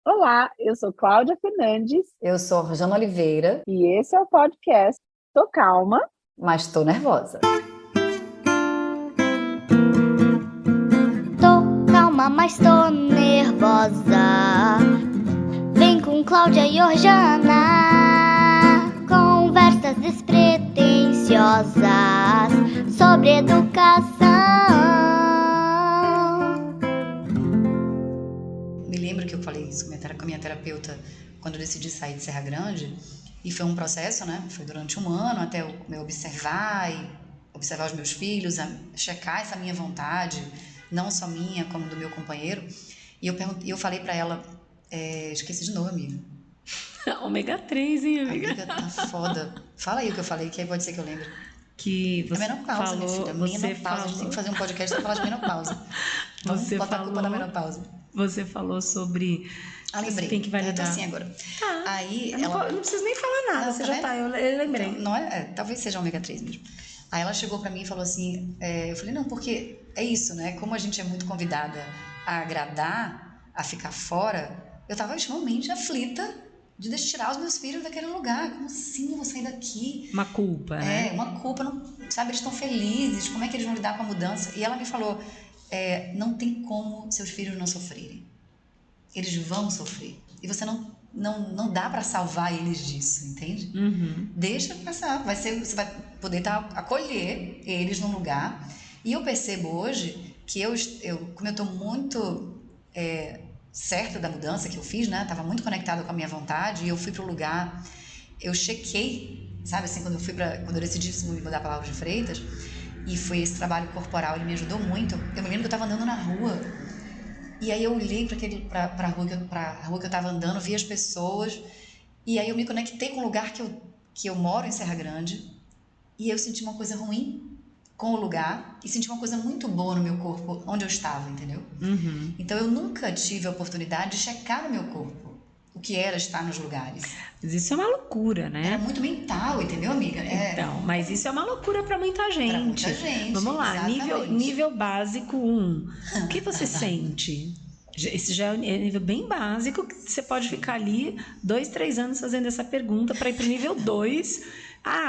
Olá, eu sou Cláudia Fernandes Eu sou Rosana Oliveira, e esse é o podcast Tô Calma. mas estou nervosa. Tô calma, mas tô nervosa. Vem com Cláudia e Orjana. Conversas despretensiosas sobre educação. Me lembro que eu falei isso com a minha terapeuta quando eu decidi sair de Serra Grande, e foi um processo, né? Foi durante um ano até eu me observar e observar os meus filhos, checar essa minha vontade, não só minha, como do meu companheiro. E eu falei pra ela, esqueci de novo, amiga. Ômega 3, hein, amiga? Amiga, tá foda. Fala aí o que eu falei, que aí pode ser que eu lembre. Que É você menopausa, minha filha. Menopausa. A gente tem que fazer um podcast pra falar de menopausa. Vamos botar a culpa na menopausa. Você falou sobre... lembrei. Você tem que validar. Eu tô assim agora. Tá. Aí Não preciso nem falar nada, Não, você tá já tá, eu lembrei. Então, não talvez seja ômega 3 mesmo. Aí ela chegou pra mim e falou assim, eu falei, não, porque é isso, né? Como a gente é muito convidada a agradar, a ficar fora, eu tava extremamente aflita de tirar os meus filhos daquele lugar. Como assim eu vou sair daqui? Uma culpa, né? Uma culpa, não, sabe? Eles estão felizes, como é que eles vão lidar com a mudança? E ela me falou, não tem como seus filhos não sofrerem. Eles vão sofrer. E você não dá pra salvar eles disso, entende? Uhum. Deixa passar. Você vai poder acolher eles num lugar. E eu percebo hoje que como eu tô muito certa da mudança que eu fiz, né? Tava muito conectada com a minha vontade, e eu fui pro lugar, eu chequei, sabe assim, quando eu decidi me mudar pra Lauro de Freitas, e foi esse trabalho corporal, ele me ajudou muito. Eu me lembro que eu tava andando na rua, e aí eu olhei pra rua que eu tava andando, vi as pessoas, e aí eu me conectei com o lugar que eu moro em Serra Grande, e eu senti uma coisa ruim com o lugar, e senti uma coisa muito boa no meu corpo, onde eu estava, entendeu? Uhum. Então eu nunca tive a oportunidade de checar no meu corpo o que era estar nos lugares. Mas isso é uma loucura, né? Era muito mental, entendeu, amiga? Então, mas isso é uma loucura pra muita gente. Pra muita gente, Vamos lá, exatamente. nível básico 1. O que você sente? Esse já é um nível bem básico, que você pode ficar ali 2, 3 anos fazendo essa pergunta para ir pro nível 2.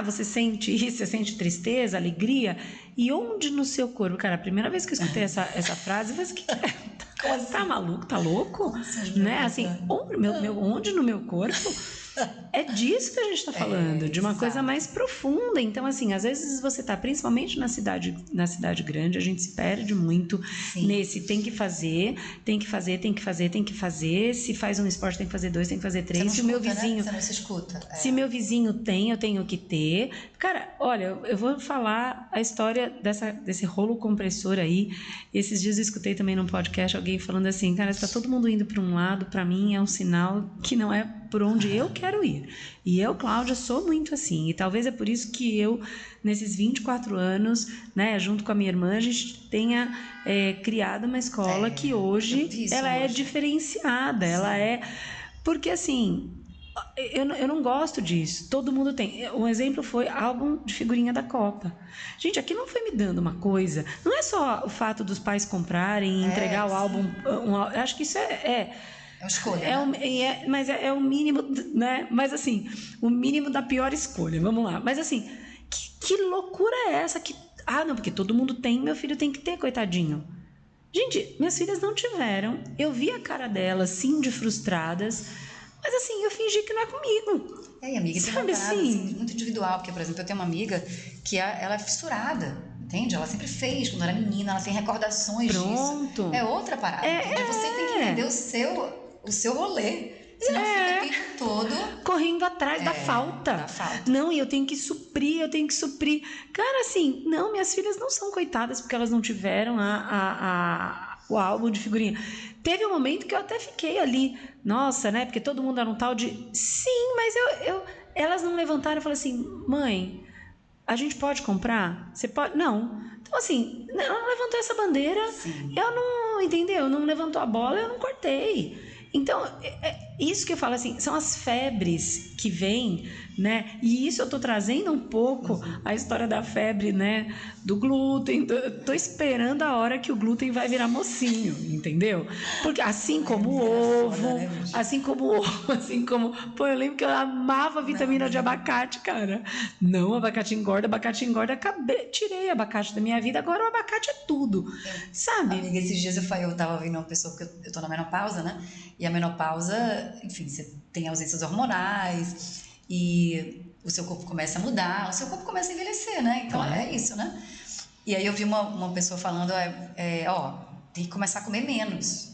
Você sente isso? Você sente tristeza, alegria? E onde no seu corpo? Cara, a primeira vez que eu escutei essa frase, eu falei assim, tá maluco? Tá louco? Né? Assim, onde no meu corpo? É disso que a gente está falando, de uma coisa mais profunda. Então, assim, às vezes você tá, principalmente na cidade grande, a gente se perde muito nesse tem que fazer. Se faz um esporte, tem que fazer 2, tem que fazer 3. Se o meu vizinho, né? Você não se escuta. Se meu vizinho tem, eu tenho que ter. Cara, olha, eu vou falar a história desse rolo compressor aí. Esses dias eu escutei também num podcast alguém falando assim, cara, está todo mundo indo para um lado, para mim é um sinal que não é por onde eu quero ir. E eu, Cláudia, sou muito assim. E talvez é por isso que eu, nesses 24 anos, né, junto com a minha irmã, a gente tenha criado uma escola que hoje ela é diferenciada. Sim. Ela é... Porque, assim... Eu não gosto disso. Todo mundo tem. Um exemplo foi álbum de figurinha da Copa. Gente, aqui não foi me dando uma coisa. Não é só o fato dos pais comprarem e entregar o álbum. Eu acho que isso é uma escolha, né? Mas é o mínimo, né? Mas assim, o mínimo da pior escolha. Vamos lá. Mas assim, que loucura é essa? Não, porque todo mundo tem, meu filho tem que ter, coitadinho. Gente, minhas filhas não tiveram. Eu vi a cara delas, sim, de frustradas. Mas assim, eu fingi que não é comigo. Amiga, tem uma parada assim, muito individual. Porque, por exemplo, eu tenho uma amiga que ela é fissurada, entende? Ela sempre fez, quando era menina, ela tem recordações disso. É outra parada, entendeu? Você tem que entender o seu rolê. Senão fica o tempo todo... correndo atrás da falta. Não, e eu tenho que suprir. Cara, assim, não, minhas filhas não são coitadas porque elas não tiveram o álbum de figurinha. Teve um momento que eu até fiquei ali, nossa, né? Porque todo mundo era um tal de... Sim, mas elas não levantaram e falaram assim, mãe, a gente pode comprar? Você pode? Não. Então, assim, ela não levantou essa bandeira, eu não, entendeu? Não levantou a bola, eu não cortei. Então, isso que eu falo assim, são as febres que vêm, né? E isso eu tô trazendo um pouco a história da febre, né? Do glúten. Tô esperando a hora que o glúten vai virar mocinho, entendeu? Porque assim como o ovo, foda, né, bicho? assim como... Pô, eu lembro que eu amava a vitamina de abacate, cara. Não, abacate engorda, tirei abacate da minha vida, agora o abacate é tudo, sabe? Amiga, esses dias eu tava ouvindo uma pessoa, porque eu tô na menopausa, né? E a menopausa, enfim, você tem ausências hormonais e o seu corpo começa a mudar, o seu corpo começa a envelhecer, né? Então Claro. é isso, né? E aí eu vi uma pessoa falando, ó, tem que começar a comer menos,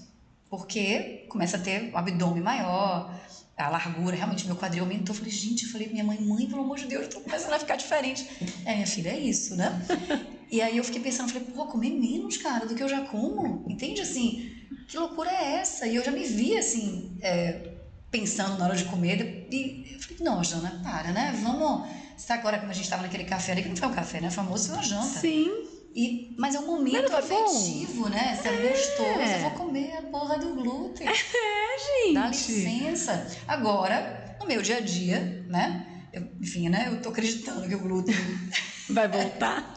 porque começa a ter o abdômen maior, a largura, realmente meu quadril aumentou. Eu falei, gente, eu falei pra minha mãe, pelo amor de Deus, eu tô começando a ficar diferente. Minha filha, é isso, né? E aí eu fiquei pensando, falei, pô, comer menos, cara, do que eu já como, entende? Assim, que loucura é essa? E eu já me vi, assim, pensando na hora de comer, e eu falei, não, Jana, para, né? Vamos... Você tá agora, como a gente tava naquele café ali, que não foi um café, né? Famoso, foi uma janta. Sim. Mas é um momento Mas não foi afetivo, né? Você é gostoso, eu vou comer a porra do glúten. Gente. Dá licença. Agora, no meu dia a dia, né? Enfim, né? Eu tô acreditando que o glúten... Vai voltar?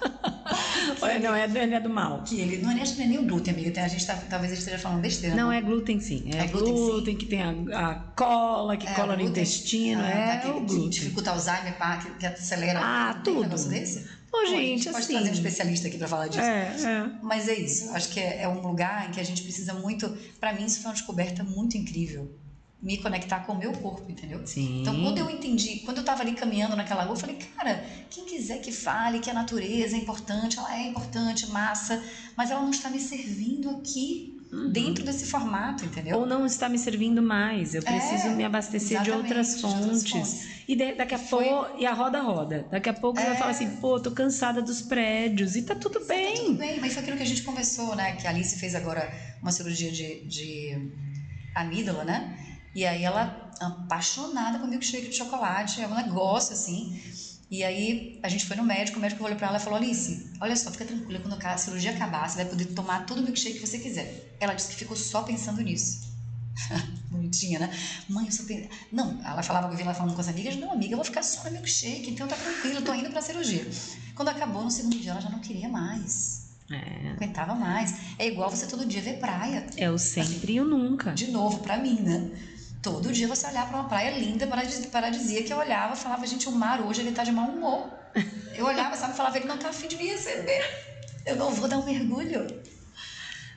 Olha, não é do mal. Que ele não é nem o glúten, amiga. A gente talvez esteja falando besteira. Não, é glúten sim. É glúten, que tem a cola, que cola no intestino. O glúten. Dificulta Alzheimer, que acelera. Tem tudo. um negócio desse? Ô, Bom, gente, a gente pode assim... trazer um especialista aqui pra falar disso. Mas é isso. Acho que é um lugar em que a gente precisa muito... Pra mim, isso foi uma descoberta muito incrível. Me conectar com o meu corpo, entendeu? Sim. Então, quando eu entendi, quando eu tava ali caminhando naquela rua, eu falei, cara, quem quiser que fale que a natureza é importante, ela é importante, massa, mas ela não está me servindo aqui, dentro desse formato, entendeu? Ou não está me servindo mais, eu preciso me abastecer de outras fontes. E daqui a pouco, e a roda roda. Daqui a pouco você vai falar assim, pô, tô cansada dos prédios, e tá tudo bem. Tá tudo bem, mas foi aquilo que a gente conversou, né? Que a Alice fez agora uma cirurgia de amígdala, né? E aí ela, apaixonada por milkshake de chocolate, é um negócio assim. E aí a gente foi no médico, o médico olhou pra ela e falou, Alice, olha só, fica tranquila, quando a cirurgia acabar, você vai poder tomar todo o milkshake que você quiser. Ela disse que ficou só pensando nisso. Bonitinha, né? Mãe, eu só penso... Não, ela falava que eu vi ela falando com as amigas, não, amiga, eu vou ficar só no milkshake, então tá tranquila, eu tô indo pra cirurgia. Quando acabou, no segundo dia, ela já não queria mais. Não aguentava mais. É igual você todo dia ver praia. É o sempre e o nunca. De novo, pra mim, né? Todo dia você olhar para uma praia linda, paradisíaca, eu olhava, falava, gente, o mar hoje ele tá de mau humor. Eu olhava, sabe, falava, ele não tá afim de me receber. Eu não vou dar um mergulho.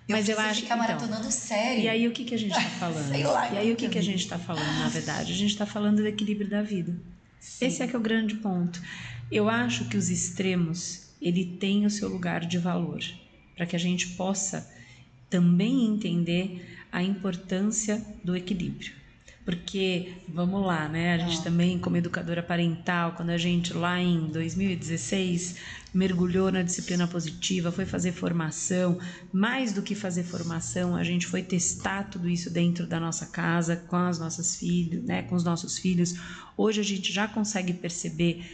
Mas eu acho ficar maratonando sério. E aí o que a gente tá falando? Sei lá. E aí o que a gente tá falando, na verdade? A gente tá falando do equilíbrio da vida. Sim. Esse é que é o grande ponto. Eu acho que os extremos, ele tem o seu lugar de valor, para que a gente possa também entender a importância do equilíbrio. Porque, vamos lá, né? A gente também, como educadora parental, quando a gente lá em 2016 mergulhou na disciplina positiva, foi fazer formação, mais do que fazer formação, a gente foi testar tudo isso dentro da nossa casa, com as nossas filhos, né? Com os nossos filhos. Hoje a gente já consegue perceber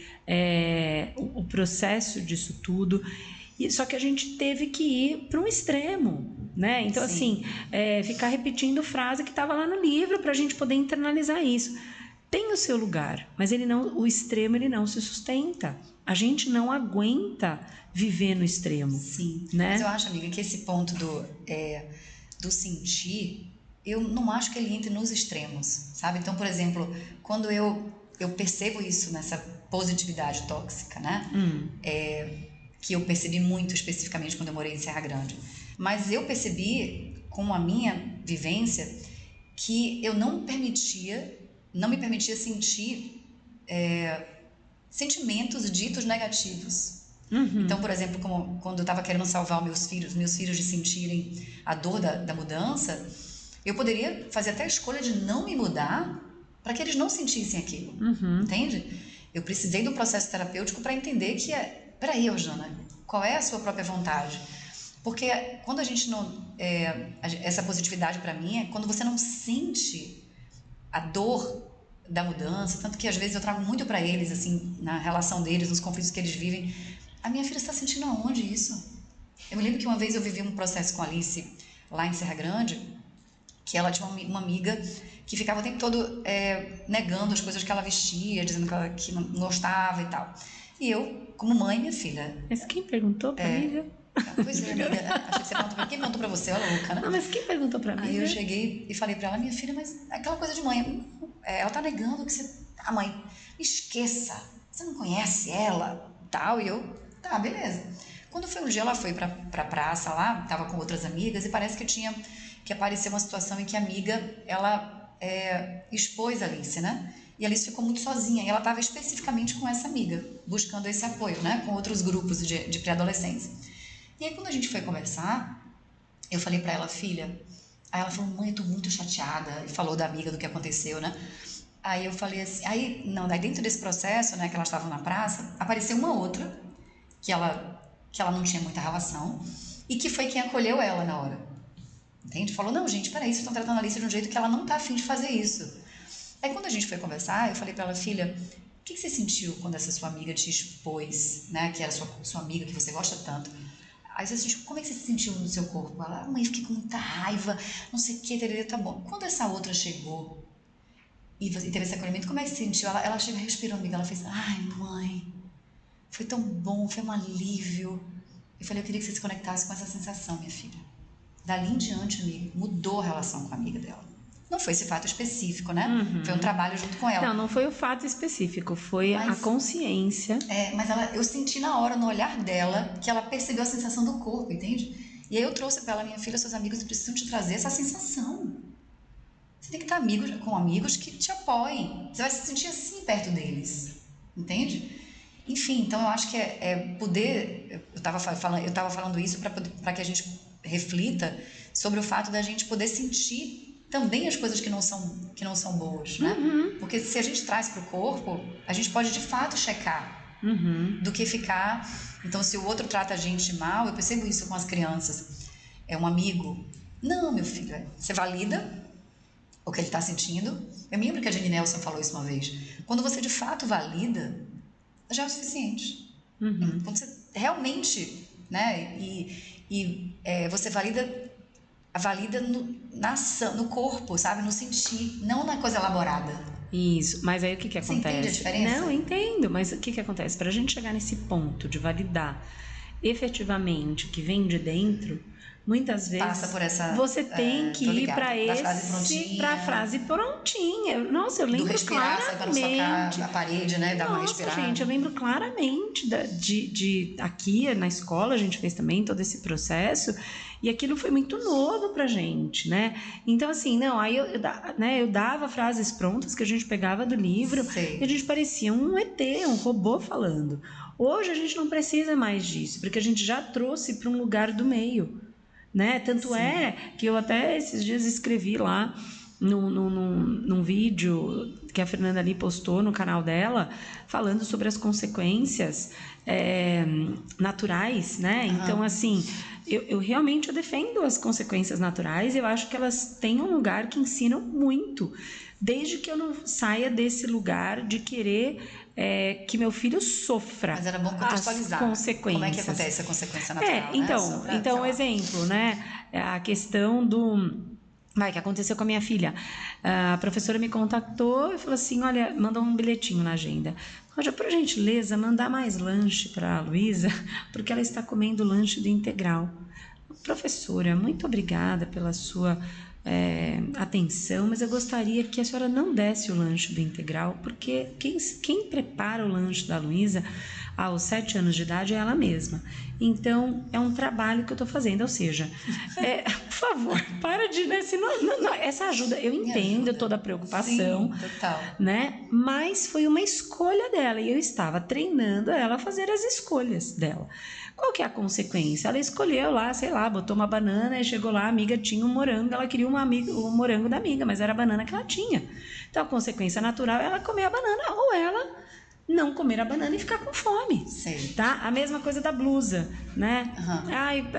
o processo disso tudo. Só que a gente teve que ir para um extremo, né? Então, Sim. assim, ficar repetindo frase que estava lá no livro para a gente poder internalizar isso. Tem o seu lugar, mas o extremo ele não se sustenta. A gente não aguenta viver no extremo. Sim, né? Mas eu acho, amiga, que esse ponto do sentir, eu não acho que ele entre nos extremos, sabe? Então, por exemplo, quando eu percebo isso nessa positividade tóxica, né? Que eu percebi muito especificamente quando eu morei em Serra Grande. Mas eu percebi, com a minha vivência, que eu não me permitia sentir sentimentos ditos negativos. Então, por exemplo, quando eu estava querendo salvar meus filhos de sentirem a dor da mudança, eu poderia fazer até a escolha de não me mudar para que eles não sentissem aquilo. Entende? Eu precisei do processo terapêutico para entender que peraí, Jana, qual é a sua própria vontade? Porque quando a gente não... essa positividade para mim é quando você não sente a dor da mudança, tanto que às vezes eu trago muito para eles, assim, na relação deles, nos conflitos que eles vivem. A minha filha está sentindo aonde isso? Eu me lembro que uma vez eu vivi um processo com a Alice lá em Serra Grande, que ela tinha uma amiga que ficava o tempo todo negando as coisas que ela vestia, dizendo que não gostava e tal. E eu, como mãe, minha filha... Mas quem perguntou pra amiga? Pois é, amiga, achei que você perguntou pra quem perguntou pra você, olha louca, né? Não, mas quem perguntou pra amiga? Aí eu cheguei e falei pra ela, minha filha, mas aquela coisa de mãe, ela tá negando que você... Ah, mãe, esqueça, você não conhece ela, tal, e eu, tá, beleza. Quando foi um dia, ela foi pra praça lá, tava com outras amigas, e parece que apareceu uma situação em que a amiga, ela expôs a Alice, né? E a Alice ficou muito sozinha, e ela estava especificamente com essa amiga, buscando esse apoio, né? Com outros grupos de pré-adolescência. E aí, quando a gente foi conversar, eu falei pra ela, filha... Aí ela falou, mãe, eu tô muito chateada, e falou da amiga, do que aconteceu, né? Aí eu falei assim... Aí dentro desse processo, né, que elas estavam na praça, apareceu uma outra, que ela não tinha muita relação, e que foi quem acolheu ela na hora. Entende? Falou, não, gente, peraí, vocês estão tratando a Alice de um jeito que ela não tá afim de fazer isso. Aí quando a gente foi conversar, eu falei pra ela, filha, o que você sentiu quando essa sua amiga te expôs, né, que era sua amiga, que você gosta tanto? Aí você sentiu, como é que você se sentiu no seu corpo? Ela, mãe, fiquei com muita raiva, não sei o que, tá bom. Quando essa outra chegou e teve esse acolhimento, como é que você sentiu? Ela chega respirando, amiga, ela fez, ai, mãe, foi tão bom, foi um alívio. Eu falei, eu queria que você se conectasse com essa sensação, minha filha. Dali em diante, amiga, mudou a relação com a amiga dela. Não foi esse fato específico, né? Uhum. Foi um trabalho junto com ela. Não foi o fato específico, foi a consciência. Mas eu senti na hora, no olhar dela, que ela percebeu a sensação do corpo, entende? E aí eu trouxe pra ela, minha filha, seus amigos precisam te trazer essa sensação. Você tem que estar com amigos que te apoiem. Você vai se sentir assim perto deles, entende? Enfim, então eu acho que poder... Eu tava falando isso para que a gente reflita sobre o fato da gente poder sentir também as coisas que não são boas, né? Uhum. Porque se a gente traz para o corpo, a gente pode de fato checar, do que ficar... Então, se o outro trata a gente mal, eu percebo isso com as crianças. É um amigo. Não, meu filho, você valida o que ele está sentindo. Eu me lembro que a Jenny Nelson falou isso uma vez. Quando você de fato valida, já é o suficiente. Uhum. Quando você realmente, né? Você valida na ação, no corpo, sabe? No sentir, não na coisa elaborada. Isso, mas aí o que Você acontece? entende a diferença? Não, entendo, mas o que acontece? Para a gente chegar nesse ponto de validar efetivamente o que vem de dentro, muitas vezes passa por essa, você tem que ir para a frase prontinha. Nossa, eu lembro do respirar, sai para não socar a parede, né? Dar uma respirada. Gente, eu lembro claramente de aqui na escola a gente fez também todo esse processo. E aquilo foi muito novo pra gente, né? Então, assim, aí eu dava frases prontas que a gente pegava do livro. Sei. E a gente parecia um ET, um robô falando. Hoje a gente não precisa mais disso, porque a gente já trouxe para um lugar do meio, né? Tanto é que eu até esses dias escrevi lá num vídeo que a Fernanda ali postou no canal dela, falando sobre as consequências naturais, né? Uhum. Então, assim, eu realmente defendo as consequências naturais. Eu acho que elas têm um lugar que ensinam muito, desde que eu não saia desse lugar de querer que meu filho sofra. Mas era bom contextualizar. As consequências. Como é que acontece a consequência natural? Então, exemplo, né? A questão que aconteceu com a minha filha. A professora me contactou e falou assim, olha, mandou um bilhetinho na agenda. Cláudia, por gentileza, mandar mais lanche para a Luísa, porque ela está comendo lanche do integral. Professora, muito obrigada pela sua atenção, mas eu gostaria que a senhora não desse o lanche do integral, porque quem prepara o lanche da Luísa aos 7 anos de idade é ela mesma. Então, é um trabalho que eu estou fazendo, ou seja, por favor, para de... Né, essa ajuda, eu entendo toda a preocupação. Sim, total. Né? Mas foi uma escolha dela, e eu estava treinando ela a fazer as escolhas dela. Qual que é a consequência? Ela escolheu lá, sei lá, botou uma banana e chegou lá, a amiga tinha um morango, ela queria o morango da amiga, mas era a banana que ela tinha. Então, a consequência natural é ela comer a banana, ou ela não comer a banana e ficar com fome. Sim. Tá? A mesma coisa da blusa, né? Uhum. Ai,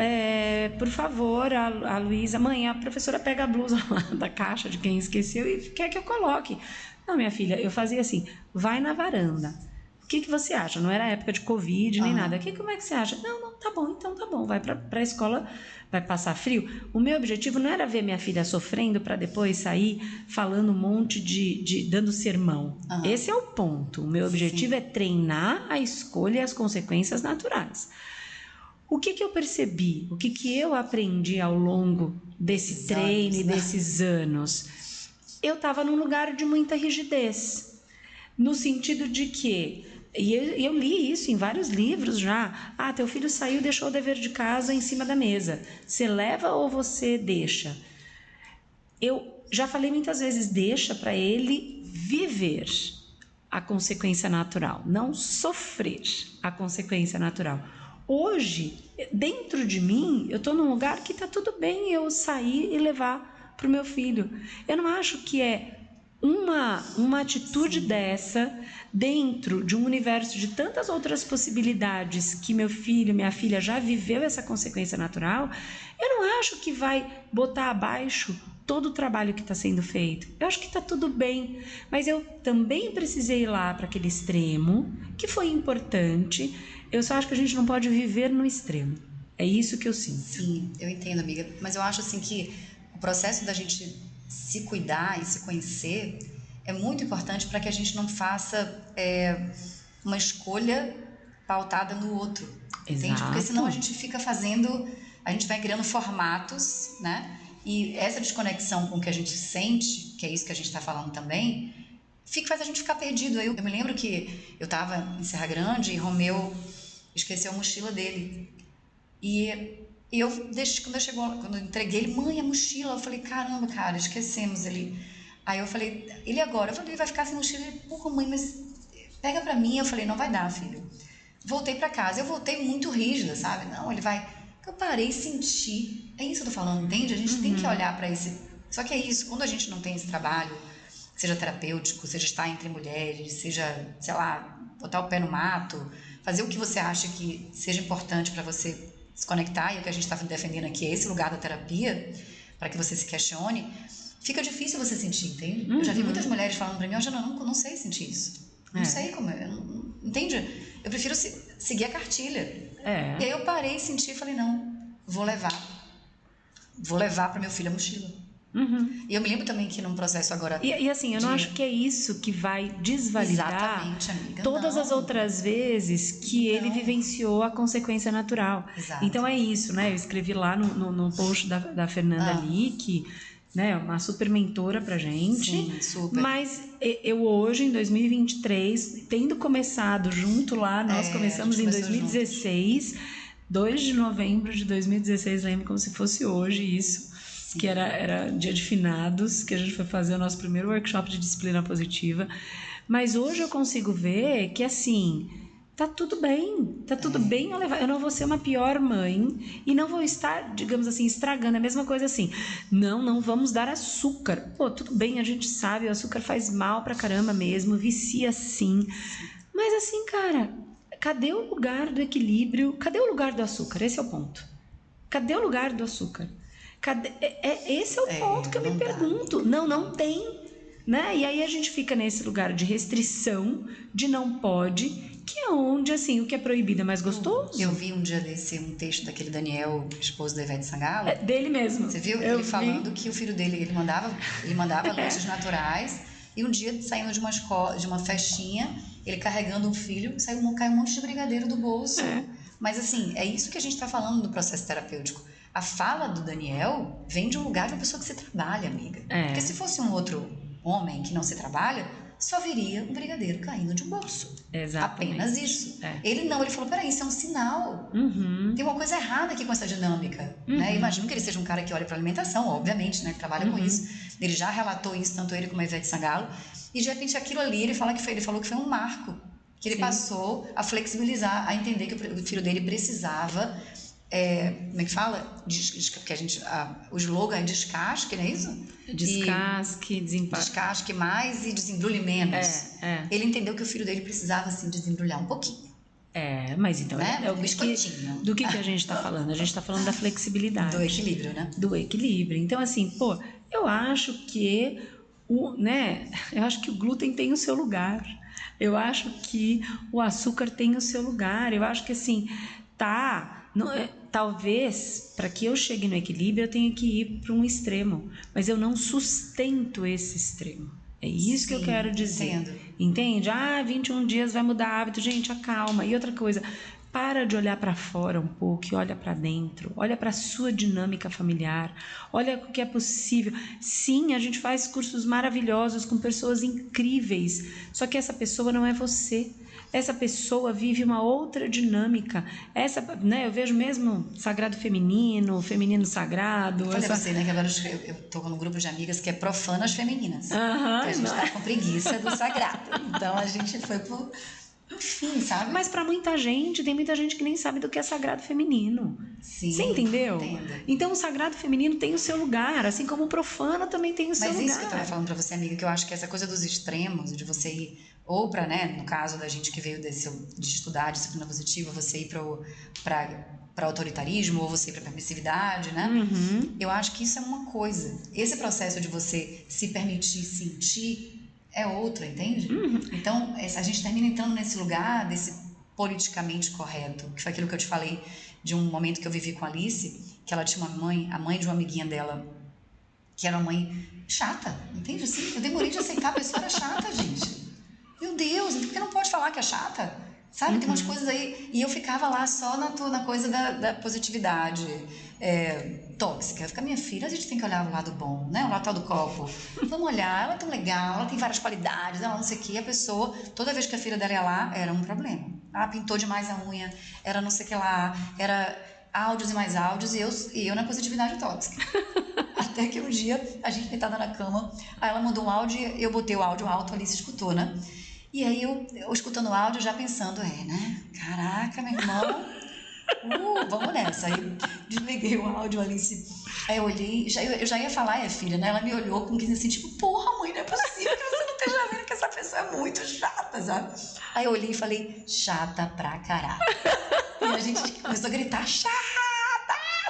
por favor, a Luísa, mãe, a professora pega a blusa lá da caixa de quem esqueceu e quer que eu coloque. Não, minha filha, eu fazia assim, vai na varanda. que você acha? Não era época de Covid nem nada. Como é que você acha? Não, tá bom, então tá bom. Vai pra escola, vai passar frio. O meu objetivo não era ver minha filha sofrendo para depois sair falando um monte dando sermão. Esse é o ponto. O meu objetivo é treinar a escolha e as consequências naturais. O que eu percebi? O que eu aprendi ao longo desse treino e desses anos? Eu estava num lugar de muita rigidez. No sentido de que, e eu li isso em vários livros já, teu filho saiu e deixou o dever de casa em cima da mesa. Você leva ou você deixa? Eu já falei muitas vezes, deixa para ele viver a consequência natural, não sofrer a consequência natural. Hoje, dentro de mim, eu estou num lugar que está tudo bem eu sair e levar para o meu filho. Eu não acho que é uma atitude dessa dentro de um universo de tantas outras possibilidades que meu filho, minha filha já viveu essa consequência natural. Eu não acho que vai botar abaixo todo o trabalho que está sendo feito. Eu acho que está tudo bem, mas eu também precisei ir lá para aquele extremo, que foi importante. Eu só acho que a gente não pode viver no extremo. É isso que eu sinto. Sim, eu entendo, amiga. Mas eu acho assim que o processo da gente se cuidar e se conhecer é muito importante para que a gente não faça uma escolha pautada no outro. Entende? Porque senão a gente fica fazendo, a gente vai criando formatos, né? E essa desconexão com o que a gente sente, que é isso que a gente está falando também, faz a gente ficar perdido. Eu me lembro que eu estava em Serra Grande e Romeu esqueceu a mochila dele. E quando eu entreguei ele, mãe, a mochila. Eu falei, caramba, cara, esquecemos ele. Aí eu falei, ele agora? Eu falei, ele vai ficar sem mochila. Ele, porra, mãe, mas pega pra mim. Eu falei, não vai dar, filho. Voltei pra casa. Eu voltei muito rígida, sabe? Não, ele vai... Eu parei e senti. É isso que eu tô falando, entende? A gente tem que olhar pra esse... Só que é isso, quando a gente não tem esse trabalho, seja terapêutico, seja estar entre mulheres, seja, sei lá, botar o pé no mato, fazer o que você acha que seja importante pra você se conectar, e o que a gente está defendendo aqui é esse lugar da terapia, para que você se questione, fica difícil você sentir, entende? Eu já vi muitas mulheres falando para mim, eu já não sei sentir isso. Não sei como, entende? Eu prefiro seguir a cartilha. E aí eu parei, senti e falei, não, vou levar para meu filho a mochila. E eu me lembro também que num processo agora... E assim, eu não acho que é isso que vai desvalidar amiga, todas as outras vezes que ele vivenciou a consequência natural. Exato. Então é isso, né? Eu escrevi lá no post da Fernanda Lick, né? Uma super mentora pra gente. Sim, super. Mas eu hoje, em 2023, tendo começado junto lá, nós começamos em 2016, 2 de novembro de 2016, lembro como se fosse hoje isso. Sim. Que era dia de finados, que a gente foi fazer o nosso primeiro workshop de disciplina positiva. Mas hoje eu consigo ver que, assim, tá tudo bem eu não vou ser uma pior mãe e não vou estar, digamos assim, estragando. A mesma coisa assim, não vamos dar açúcar. Pô, tudo bem, a gente sabe, o açúcar faz mal pra caramba mesmo, vicia sim. Mas assim, cara, cadê o lugar do equilíbrio? Cadê o lugar do açúcar? Esse é o ponto. Cadê o lugar do açúcar? Esse é o ponto que eu me pergunto. Não tem, né? E aí a gente fica nesse lugar de restrição, de não pode, que é onde, assim, o que é proibido é mais gostoso. Eu vi um dia desse um texto daquele Daniel, esposo da Ivete Sangalo. É dele mesmo. Você viu? Ele falando que o filho dele, ele mandava lanches naturais, e um dia, saindo de uma escola, de uma festinha, ele carregando um filho, caiu um monte de brigadeiro do bolso. Mas assim, é isso que a gente está falando do processo terapêutico. A fala do Daniel vem de um lugar de uma pessoa que se trabalha, amiga. Porque se fosse um outro homem que não se trabalha, só viria um brigadeiro caindo de um bolso. Exatamente. Apenas isso. Ele falou, peraí, isso é um sinal. Tem uma coisa errada aqui com essa dinâmica. Né? Imagino que ele seja um cara que olha para alimentação, obviamente, né? Que trabalha com isso. Ele já relatou isso, tanto ele como a Ivete Sangalo. E de repente aquilo ali, ele falou que foi um marco. Que ele passou a flexibilizar, a entender que o filho dele precisava... como é que fala? Porque o slogan é descasque, não é isso? Descasque, desempaque. Descasque mais e desembrulhe menos. Ele entendeu que o filho dele precisava, assim, desembrulhar um pouquinho. Mas então, né? Do que a gente está falando? A gente está falando da flexibilidade. Do equilíbrio, né? Do equilíbrio. Então, assim, eu acho que né? Eu acho que o glúten tem o seu lugar. Eu acho que o açúcar tem o seu lugar. Eu acho que assim, talvez para que eu chegue no equilíbrio eu tenha que ir para um extremo, mas eu não sustento esse extremo. É isso que eu quero dizer. Entendo. Entende? 21 dias vai mudar hábito. Gente, acalma. E outra coisa, para de olhar para fora um pouco e olha para dentro. Olha para a sua dinâmica familiar. Olha o que é possível. Sim, a gente faz cursos maravilhosos com pessoas incríveis. Só que essa pessoa não é você. Essa pessoa vive uma outra dinâmica. Né, eu vejo mesmo sagrado feminino, feminino sagrado. Falei pra você, né, que agora eu tô num grupo de amigas que é profanas femininas. Que a gente tá com preguiça do sagrado. Então a gente foi pro fim, sabe? Mas para muita gente, tem muita gente que nem sabe do que é sagrado feminino. Sim, você entendeu? Entendo. Então o sagrado feminino tem o seu lugar, assim como o profano também tem o seu lugar. Mas isso que eu tava falando pra você, amiga, que eu acho que essa coisa dos extremos, de você ir ou pra, né, no caso da gente que veio de estudar disciplina positiva, você ir para autoritarismo ou você ir para permissividade, né? Eu acho que isso é uma coisa. Esse processo de você se permitir sentir é outro, entende? Então, a gente termina entrando nesse lugar desse politicamente correto, que foi aquilo que eu te falei de um momento que eu vivi com a Alice, que ela tinha a mãe de uma amiguinha dela, que era uma mãe chata, entende? Assim, eu demorei de aceitar, a pessoa era chata, gente. Meu Deus, por que não pode falar que é chata? Sabe, tem umas coisas aí. E eu ficava lá só na coisa da positividade tóxica. Eu ficava, minha filha, a gente tem que olhar o lado bom, né? O lado tal do copo. Vamos olhar, ela é tão legal, ela tem várias qualidades, ela não sei o quê. A pessoa, toda vez que a filha dela ia lá, era um problema. Pintou demais a unha, era não sei o que lá, era áudios e mais áudios, e eu na positividade tóxica. Até que um dia, a gente deitada na cama, aí ela mandou um áudio, eu botei o áudio alto ali, se escutou, né? E aí eu escutando o áudio, já pensando, né? Caraca, minha irmã, vamos nessa. Aí desliguei o áudio, Alice. Aí eu olhei, eu já ia falar, filha, né? Ela me olhou com que assim, tipo, porra, mãe, não é possível que você não esteja vendo que essa pessoa é muito chata, sabe? Aí eu olhei e falei, chata pra caralho. E a gente começou a gritar, chata,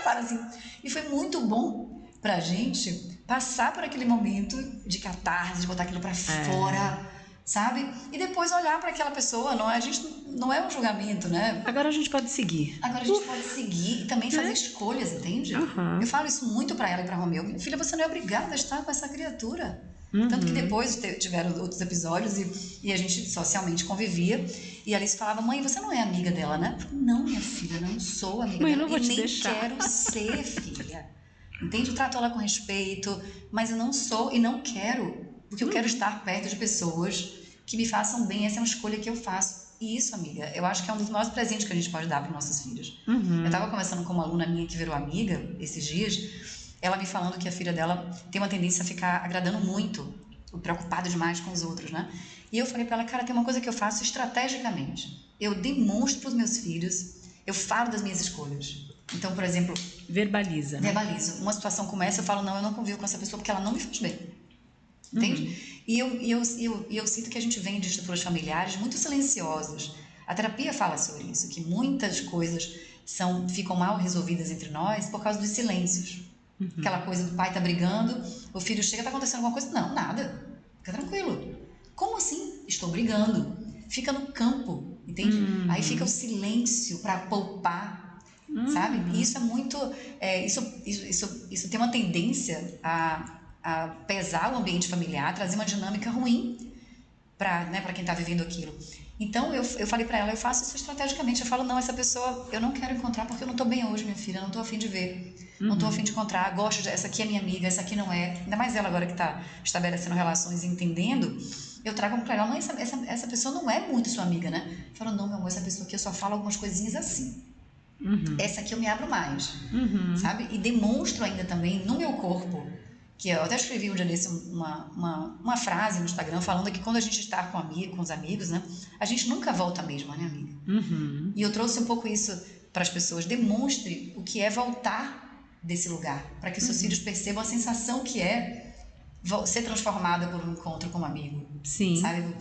sabe assim? E foi muito bom pra gente passar por aquele momento de catarse, de botar aquilo pra fora, sabe? E depois olhar para aquela pessoa, a gente não é um julgamento, né? Agora a gente pode seguir. Agora a gente pode seguir e também fazer escolhas, entende? Eu falo isso muito para ela e para Romeu. Minha filha, você não é obrigada a estar com essa criatura. Tanto que depois tiveram outros episódios e a gente socialmente convivia e a Alice falava, mãe, você não é amiga dela, né? Eu falei, não, minha filha, não sou amiga mãe, dela não vou e te nem deixar. quero ser, filha. Entende? Eu trato ela com respeito, mas eu não sou e não quero, porque eu quero estar perto de pessoas que me façam bem. Essa é uma escolha que eu faço. E isso, amiga, eu acho que é um dos maiores presentes que a gente pode dar para nossos filhos. Eu estava conversando com uma aluna minha que virou amiga esses dias, ela me falando que a filha dela tem uma tendência a ficar agradando muito, preocupada demais com os outros, né? E eu falei para ela, cara, tem uma coisa que eu faço estrategicamente. Eu demonstro para os meus filhos, eu falo das minhas escolhas. Então, por exemplo... Verbaliza. Né? Verbalizo. Uma situação como essa, eu falo, não, eu não convivo com essa pessoa porque ela não me faz bem. Entende? E eu sinto que a gente vem de estruturas familiares muito silenciosas. A terapia fala sobre isso, que muitas coisas ficam mal resolvidas entre nós por causa dos silêncios. Aquela coisa do pai tá brigando, o filho chega, tá acontecendo alguma coisa? Não, nada. Fica tranquilo. Como assim? Estou brigando. Fica no campo, entende? Aí fica o silêncio para poupar, sabe? E isso é muito... Isso tem uma tendência a pesar o ambiente familiar, trazer uma dinâmica ruim para quem está vivendo aquilo. Então eu falei para ela, eu faço isso estrategicamente. Eu falo, não, essa pessoa eu não quero encontrar porque eu não estou bem hoje, minha filha, eu não estou a fim de ver, não estou a fim de encontrar, essa aqui é minha amiga, essa aqui não é. Ainda mais ela agora que está estabelecendo relações e entendendo, eu trago para ela, mãe, essa pessoa não é muito sua amiga, né? Eu falo, não, meu amor, essa pessoa aqui eu só falo algumas coisinhas assim. Essa aqui eu me abro mais, sabe? E demonstro ainda também no meu corpo, que eu até escrevi um dia desse uma frase no Instagram falando que quando a gente está com os amigos, né, a gente nunca volta a mesma, né, amiga? E eu trouxe um pouco isso para as pessoas. Demonstre o que é voltar desse lugar, para que seus filhos percebam a sensação que é ser transformada por um encontro com um amigo. Sim. Sabe?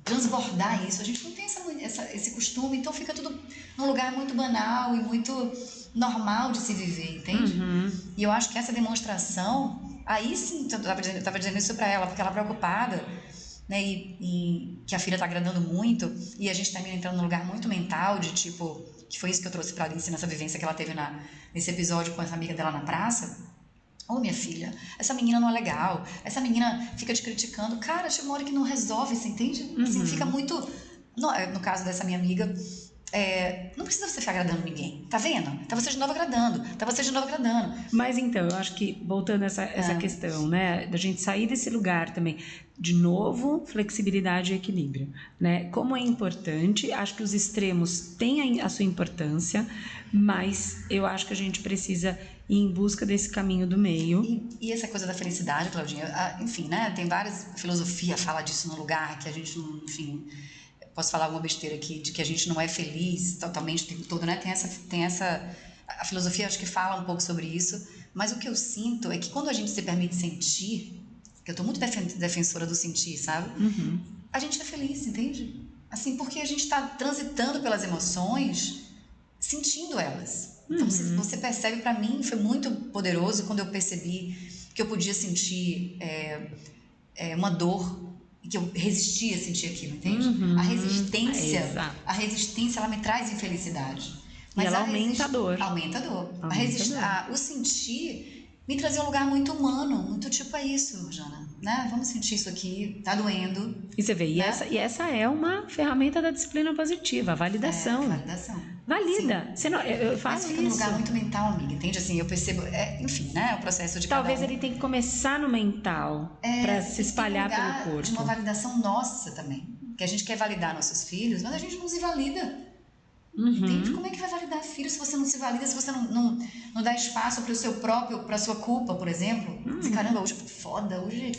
Transbordar isso. A gente não tem esse costume, então fica tudo num lugar muito banal e muito normal de se viver, entende? E eu acho que essa demonstração Aí sim, eu tava dizendo isso pra ela, porque ela é preocupada, né, e que a filha tá agradando muito, e a gente termina entrando num lugar muito mental, de tipo, que foi isso que eu trouxe pra Alice nessa vivência que ela teve nesse episódio com essa amiga dela na praça. Ô, minha filha, essa menina não é legal, essa menina fica te criticando. Cara, chega uma hora que não resolve, você entende? Assim, fica muito... No caso dessa minha amiga, não precisa você ficar agradando ninguém, tá vendo? Tá você de novo agradando, Mas então, eu acho que, voltando a essa questão, né, da gente sair desse lugar também, de novo, flexibilidade e equilíbrio, né? Como é importante, acho que os extremos têm a sua importância, mas eu acho que a gente precisa ir em busca desse caminho do meio. E essa coisa da felicidade, Claudinha, enfim, né, tem várias filosofias fala disso no lugar, que a gente, enfim... Posso falar alguma besteira aqui, de que a gente não é feliz totalmente o tempo todo, né? Tem essa... A filosofia acho que fala um pouco sobre isso, mas o que eu sinto é que quando a gente se permite sentir, que eu tô muito defensora do sentir, sabe? A gente é feliz, entende? Assim, porque a gente tá transitando pelas emoções, sentindo elas. Então você percebe, pra mim, foi muito poderoso quando eu percebi que eu podia sentir uma dor, que eu resistia a sentir aquilo, entende? A resistência, ela me traz infelicidade. Mas e ela aumenta a dor. Aumenta a dor. O sentir me trazia um lugar muito humano, muito tipo, é isso, Jana, né? Vamos sentir isso aqui, tá doendo. E você vê, né? e essa é uma ferramenta da disciplina positiva, a validação. Valida. Você não, eu faço Mas fica isso. num lugar muito mental, amiga, entende? Assim, eu percebo, enfim, né? O processo de Talvez cada um. ele tenha que começar no mental, para se espalhar pelo corpo. De uma validação nossa também. Que a gente quer validar nossos filhos, mas a gente não se valida. Entende? Como é que vai validar filho se você não se valida, se você não dá espaço para o seu próprio, para a sua culpa, por exemplo? Caramba, hoje foda, hoje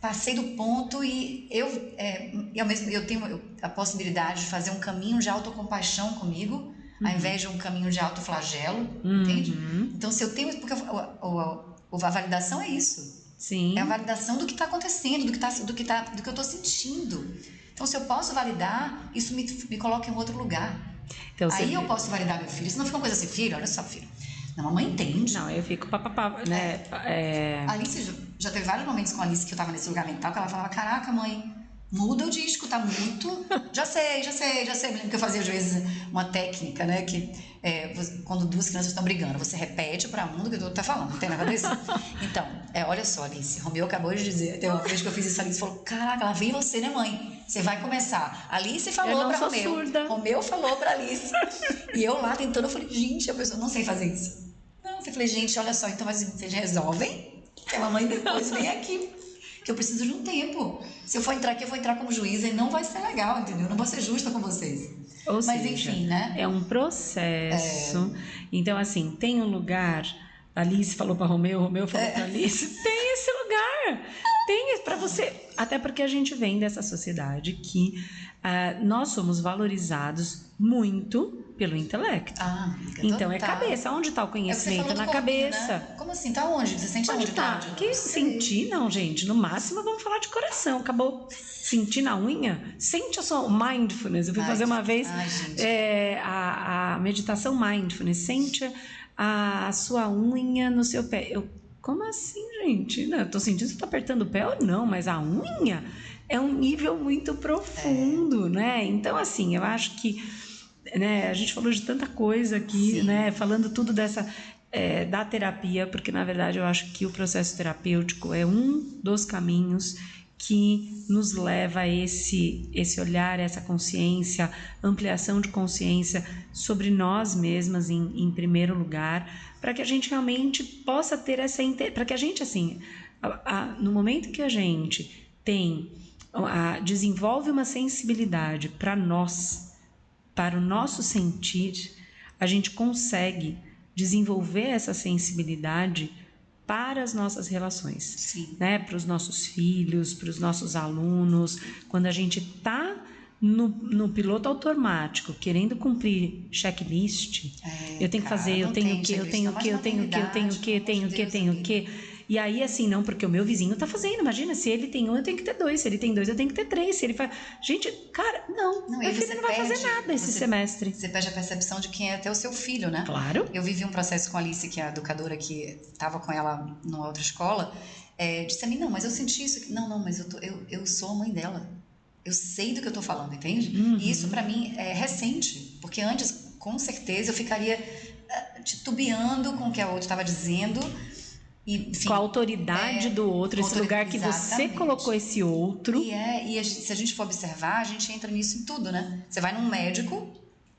passei do ponto e eu tenho a possibilidade de fazer um caminho de autocompaixão comigo, ao invés de um caminho de autoflagelo, entende? Então, se eu tenho... Porque a validação é isso. Sim. É a validação do que está acontecendo, do que eu estou sentindo. Então, se eu posso validar, isso me coloca em outro lugar. Então, aí eu posso validar meu filho. Senão fica uma coisa assim, filho, olha só, filho. Não, a mamãe entende. Não, eu fico papapá, né? A Alice, já teve vários momentos com a Alice que eu tava nesse lugar mental, que ela falava, caraca, mãe, muda o disco, tá muito... Já sei. Me lembro que eu fazia, às vezes, uma técnica, né? Que quando duas crianças estão brigando, você repete pra um do que o outro tá falando. Não tem nada disso? Então, olha só, Alice, Romeu acabou de dizer, tem uma vez que eu fiz isso, a Alice falou, caraca, lá vem você, né, mãe? Você vai começar. Alice falou pra Romeu. Surda. Romeu falou pra Alice. E eu lá tentando, eu falei, gente, a pessoa não sei fazer isso. Não, eu falei, gente, olha só, então vocês resolvem, que a mamãe depois vem aqui. Que eu preciso de um tempo. Se eu for entrar aqui, eu vou entrar como juíza e não vai ser legal, entendeu? Eu não vou ser justa com vocês. Mas seja, enfim, né? É um processo. Então, assim, tem um lugar... Alice falou para Romeu falou para Alice. Tem esse lugar. Tem para você. Até porque a gente vem dessa sociedade que nós somos valorizados muito pelo intelecto. Então, é cabeça. Onde está o conhecimento? Na cabeça. Né? Como assim? Tá onde? Você sente onde tá? Que sentir, não, gente. No máximo, vamos falar de coração. Acabou. Sentir na unha? Sente a sua mindfulness. Eu fui fazer uma vez a meditação mindfulness. Sente a sua unha no seu pé. Como assim, gente? Não, eu tô sentindo se eu tô apertando o pé ou não, mas a unha é um nível muito profundo, né? Então, assim, eu acho que, né, a gente falou de tanta coisa aqui, Sim. né? Falando tudo dessa... da terapia, porque, na verdade, eu acho que o processo terapêutico é um dos caminhos que nos leva a esse olhar, essa consciência, ampliação de consciência sobre nós mesmas em primeiro lugar, para que a gente realmente possa ter essa... Para que a gente, assim, no momento que a gente desenvolve uma sensibilidade para nós, para o nosso sentir, a gente consegue desenvolver essa sensibilidade para as nossas relações. Sim. Né? Para os nossos filhos, para os nossos alunos. Quando a gente está no piloto automático, querendo cumprir checklist, eu tenho que fazer, eu tenho que, eu tenho que. E aí, assim, não, porque o meu vizinho tá fazendo. Imagina, se ele tem um, eu tenho que ter dois. Se ele tem dois, eu tenho que ter três. Se ele faz... Gente, cara, não meu filho não vai fazer nada esse semestre. Você perde a percepção de quem é até o seu filho, né? Claro. Eu vivi um processo com a Alice, que é a educadora que estava com ela numa outra escola, disse a mim, não, mas eu senti isso aqui. Não, mas eu sou a mãe dela. Eu sei do que eu tô falando, entende? E isso pra mim é recente, porque antes, com certeza, eu ficaria titubeando com o que a outra estava dizendo. E, enfim, com a autoridade do outro, esse lugar que você colocou esse outro. Se a gente for observar, a gente entra nisso em tudo, né? Você vai num médico,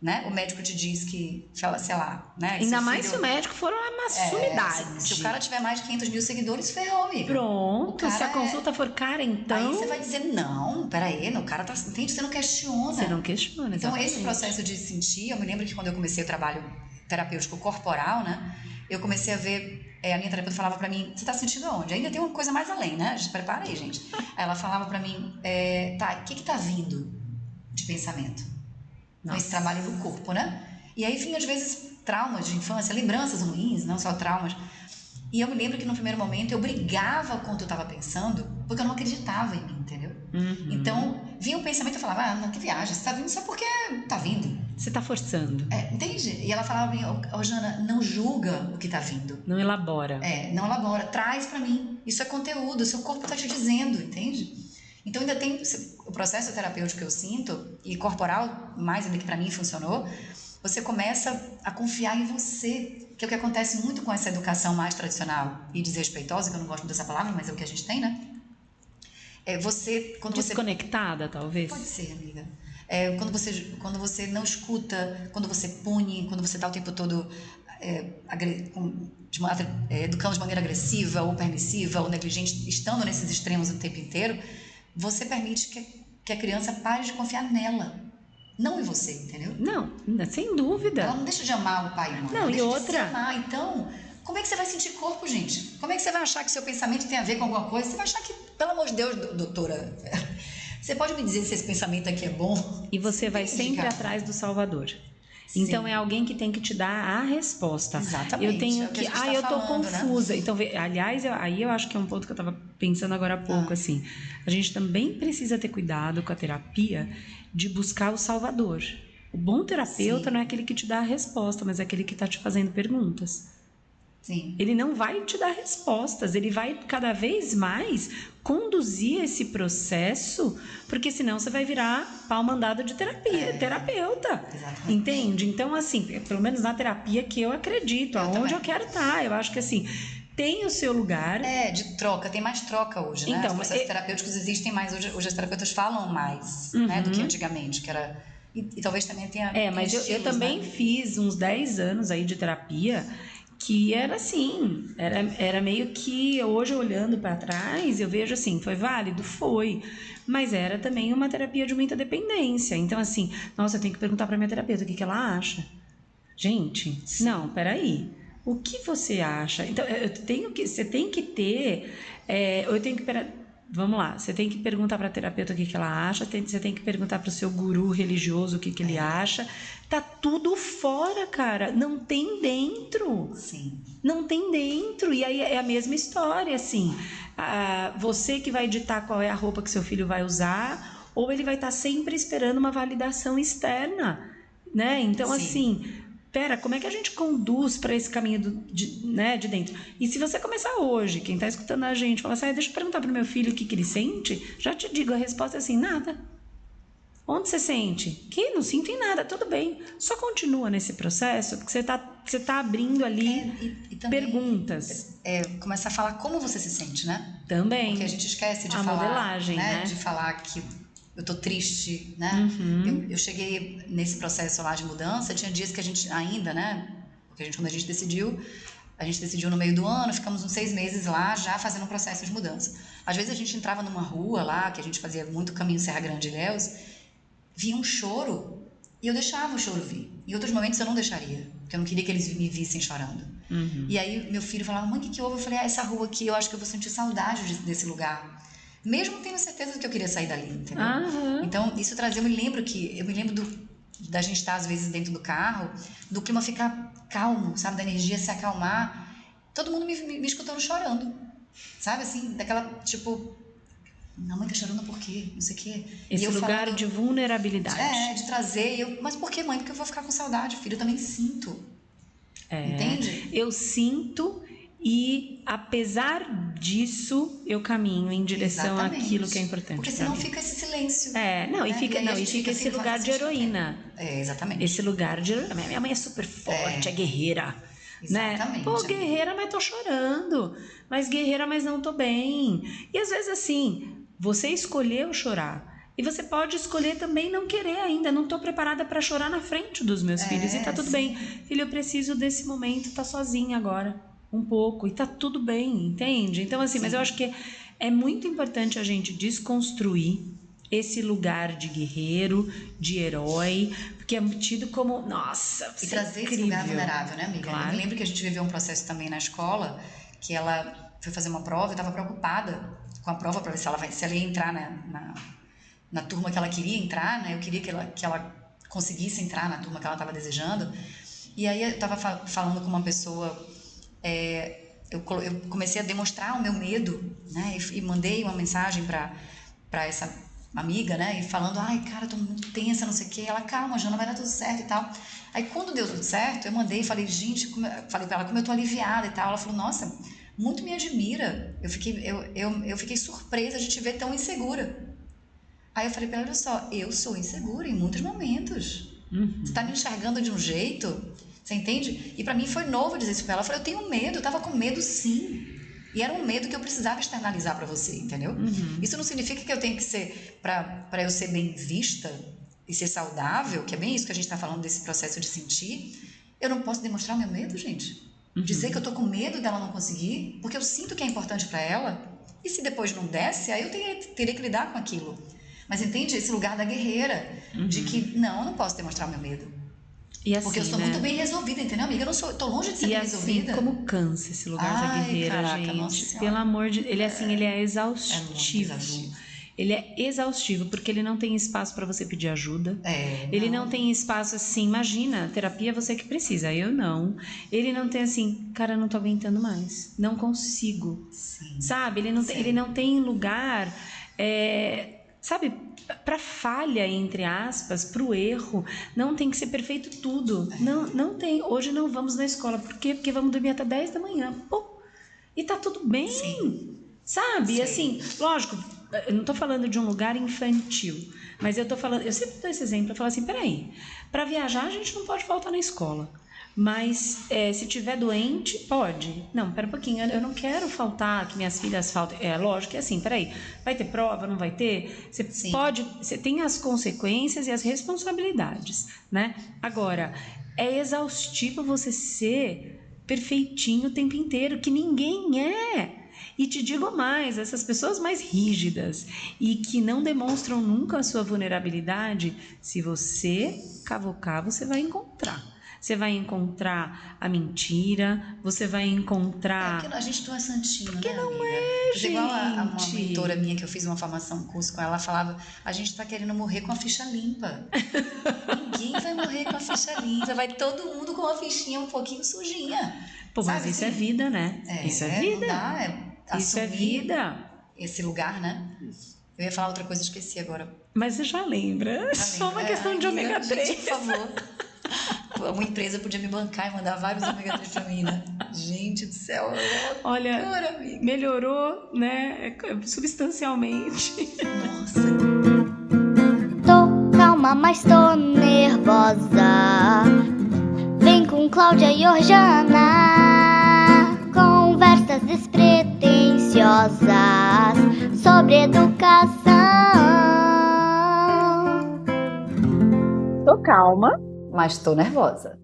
né? O médico te diz que, sei lá, né? Ainda mais se o médico for uma sumidade. Se o cara tiver mais de 500 mil seguidores, ferrou, amigo. Pronto, se a consulta for cara, então... Aí você vai dizer, não, peraí, o cara tá... Entende? Você não questiona. Você não questiona, Então, exatamente. esse processo de sentir, eu me lembro que quando eu comecei o trabalho terapêutico corporal, né? Eu comecei a ver... a minha terapeuta falava pra mim, você tá sentindo aonde? Ainda tem uma coisa mais além, né? Prepara aí, gente. Aí ela falava pra mim, o que tá vindo de pensamento? Com esse trabalho do corpo, né? E aí vinha, às vezes, traumas de infância, lembranças ruins, não só traumas. E eu me lembro que no primeiro momento eu brigava com o que eu estava pensando, porque eu não acreditava em mim, entendeu? Então, vinha um pensamento e eu falava, não, que viagem, você tá vindo só porque tá vindo. Você tá forçando. Entende? E ela falava pra mim, Jana, não julga o que tá vindo. Não elabora. Não elabora, traz pra mim. Isso é conteúdo, o seu corpo tá te dizendo, entende? Então ainda tem o processo terapêutico que eu sinto, e corporal, mais ainda que pra mim funcionou, você começa a confiar em você, que é o que acontece muito com essa educação mais tradicional e desrespeitosa, que eu não gosto dessa palavra, mas é o que a gente tem, né? Desconectada, talvez? Pode ser, amiga. Quando você não escuta, quando você pune, quando você tá o tempo todo educando de maneira agressiva, ou permissiva, ou negligente, estando nesses extremos o tempo inteiro, você permite que a criança pare de confiar nela, não em você, entendeu? Não, sem dúvida. Ela não deixa de amar o pai e a mãe. Não, e outra... De se amar. Então, como é que você vai sentir corpo, gente? Como é que você vai achar que seu pensamento tem a ver com alguma coisa? Você vai achar que, pelo amor de Deus, doutora, você pode me dizer se esse pensamento aqui é bom? E você vai sempre atrás do Salvador. Sim. Então é alguém que tem que te dar a resposta. Exatamente. Eu tenho que, eu tô confusa. Né? Então, aliás, aí eu acho que é um ponto que eu tava pensando agora há pouco, assim. A gente também precisa ter cuidado com a terapia de buscar o Salvador. O bom terapeuta não é aquele que te dá a resposta, mas é aquele que tá te fazendo perguntas. Sim. Ele não vai te dar respostas, ele vai cada vez mais conduzir esse processo, porque senão você vai virar pau mandado de terapeuta. Exatamente. Entende? Então, assim, pelo menos na terapia que eu acredito, aonde eu quero estar. Eu acho que assim, tem o seu lugar. De troca, tem mais troca hoje, né? Então, os processos terapêuticos existem mais, hoje as terapeutas falam mais, né, do que antigamente, que era... E talvez também tenha... Mas eu também fiz uns 10 anos aí de terapia, que era assim, era meio que hoje olhando para trás, eu vejo assim, foi válido? Foi, mas era também uma terapia de muita dependência. Então assim, nossa, eu tenho que perguntar para minha terapeuta o que ela acha. Gente, não, peraí, o que você acha? Então você tem que ter, vamos lá, você tem que perguntar para a terapeuta o que ela acha, você tem que perguntar para o seu guru religioso o que ele acha. Tá tudo fora, cara. Não tem dentro. Sim. Não tem dentro. E aí é a mesma história, assim. Você que vai ditar qual é a roupa que seu filho vai usar, ou ele vai estar sempre esperando uma validação externa, né? Então, assim... Pera, como é que a gente conduz para esse caminho de dentro? E se você começar hoje, quem tá escutando a gente, falar assim, deixa eu perguntar pro meu filho o que ele sente, já te digo, a resposta é assim, nada. Onde você sente? Que não sinto em nada, tudo bem. Só continua nesse processo, porque você tá abrindo ali e também, perguntas. Começar a falar como você se sente, né? Também. Porque a gente esquece de a falar... modelagem, né? De falar que... eu tô triste, né? Eu cheguei nesse processo lá de mudança, tinha dias que a gente ainda, né? Porque quando a gente decidiu no meio do ano, ficamos uns 6 meses lá já fazendo um processo de mudança. Às vezes a gente entrava numa rua lá, que a gente fazia muito caminho Serra Grande e Ilhéus, via um choro e eu deixava o choro vir. Em outros momentos eu não deixaria, porque eu não queria que eles me vissem chorando. E aí meu filho falava, mãe, o que houve? Eu falei, essa rua aqui, eu acho que eu vou sentir saudade desse lugar. Mesmo tendo certeza de que eu queria sair dali, entendeu? Então, isso trazia... Eu me lembro da gente estar, às vezes, dentro do carro, do clima ficar calmo, sabe? Da energia se acalmar. Todo mundo me escutando chorando, sabe? Assim, daquela, tipo... A mãe tá chorando por quê? Não sei o quê. Esse lugar de vulnerabilidade. De trazer. Mas por que, mãe? Porque eu vou ficar com saudade, filho. Eu também sinto. Entende? Eu sinto... E apesar disso, eu caminho em direção Exatamente. àquilo que é importante. Porque pra senão mim. fica esse silêncio. E fica, aí a e gente fica assim, esse não lugar faz de sentido. heroína. Exatamente. Esse lugar de heroína. Minha mãe é super forte, é guerreira. Né? Exatamente. Pô, guerreira, mas tô chorando. Mas guerreira, mas não tô bem. E às vezes assim, você escolheu chorar. E você pode escolher também não querer ainda. Não tô preparada para chorar na frente dos meus filhos. E tá tudo bem. Filho, eu preciso desse momento, tá sozinha agora. Um pouco. E tá tudo bem, entende? Então assim, mas eu acho que é muito importante a gente desconstruir esse lugar de guerreiro, de herói, porque é tido como, nossa, E trazer esse lugar vulnerável, né, amiga? Claro. Eu me lembro que a gente viveu um processo também na escola, que ela foi fazer uma prova, eu estava preocupada com a prova para ver se ela ia entrar na turma que ela queria entrar, né? Eu queria que ela conseguisse entrar na turma que ela estava desejando. E aí eu estava falando com uma pessoa, eu comecei a demonstrar o meu medo, né? E mandei uma mensagem para essa amiga, né, e falando, ai, cara, tô muito tensa, não sei o que, ela, calma, Jana, vai dar tudo certo e tal. Aí quando deu tudo certo, eu mandei e falei, gente, falei pra ela como eu tô aliviada e tal. Ela falou, nossa, muito me admira, eu fiquei surpresa de te ver tão insegura. Aí eu falei pra ela, olha só, eu sou insegura em muitos momentos. Você tá me enxergando de um jeito, você entende? E pra mim foi novo dizer isso pra ela. Eu falei, eu tenho medo, eu tava com medo sim. E era um medo que eu precisava externalizar pra você, entendeu? Isso não significa que eu tenho que ser, pra eu ser bem vista e ser saudável, que é bem isso que a gente tá falando desse processo de sentir. Eu não posso demonstrar o meu medo, gente. Dizer que eu tô com medo dela não conseguir, porque eu sinto que é importante pra ela. E se depois não desse, aí eu teria que lidar com aquilo. Mas entende? Esse lugar da guerreira, de que, não, eu não posso demonstrar o meu medo. E assim, porque eu sou muito bem resolvida, entendeu, amiga? Tô longe de ser bem resolvida. Como cansa esse lugar da guerreira, caraca, gente. nossa Pelo amor de Deus. Ele é exaustivo. muito exaustivo. Ele é exaustivo, porque ele não tem espaço para você pedir ajuda. Ele não tem espaço assim, imagina, terapia é você que precisa, eu não. Ele não tem assim, cara, eu não tô aguentando mais. Não consigo. Sim. Sabe? Ele não tem lugar, sabe, para falha, entre aspas, para o erro. Não tem que ser perfeito tudo. Não tem. Hoje não vamos na escola. Por quê? Porque vamos dormir até 10 da manhã. Pô, e tá tudo bem. Sim. Sabe? Sim. Assim, lógico, eu não tô falando de um lugar infantil, mas eu sempre dou esse exemplo. Eu falo assim, peraí, para viajar a gente não pode faltar na escola. Mas se tiver doente, pode. Não, pera um pouquinho, eu não quero faltar, que minhas filhas faltem. Lógico que é assim, peraí, vai ter prova, não vai ter? Você tem as consequências e as responsabilidades, né? Agora, é exaustivo você ser perfeitinho o tempo inteiro, que ninguém é. E te digo mais, essas pessoas mais rígidas e que não demonstram nunca a sua vulnerabilidade, se você cavocar, você vai encontrar. Você vai encontrar a mentira, você vai encontrar... Porque a gente não é santinho, porque né, não amiga? é, gente. Igual a uma mentora minha que eu fiz uma formação, um curso com ela falava, a gente tá querendo morrer com a ficha limpa. Ninguém vai morrer com a ficha limpa, vai todo mundo com a fichinha um pouquinho sujinha. Pô, mas sabe, isso assim? é vida, né? Isso é vida. Não dá, isso é vida. Esse lugar, né? Eu ia falar outra coisa e esqueci agora. Mas você já lembra? Só uma questão de ômega 3. Gente, por favor. Uma empresa podia me bancar e mandar vários ômega 3 pra mim, né? Gente do céu. Olha, loucura, amiga. Melhorou, né? Substancialmente. Nossa. Tô calma, mas tô nervosa. Vem com Cláudia e Orjana. Conversas despretensiosas sobre educação. Tô calma. Mas tô nervosa.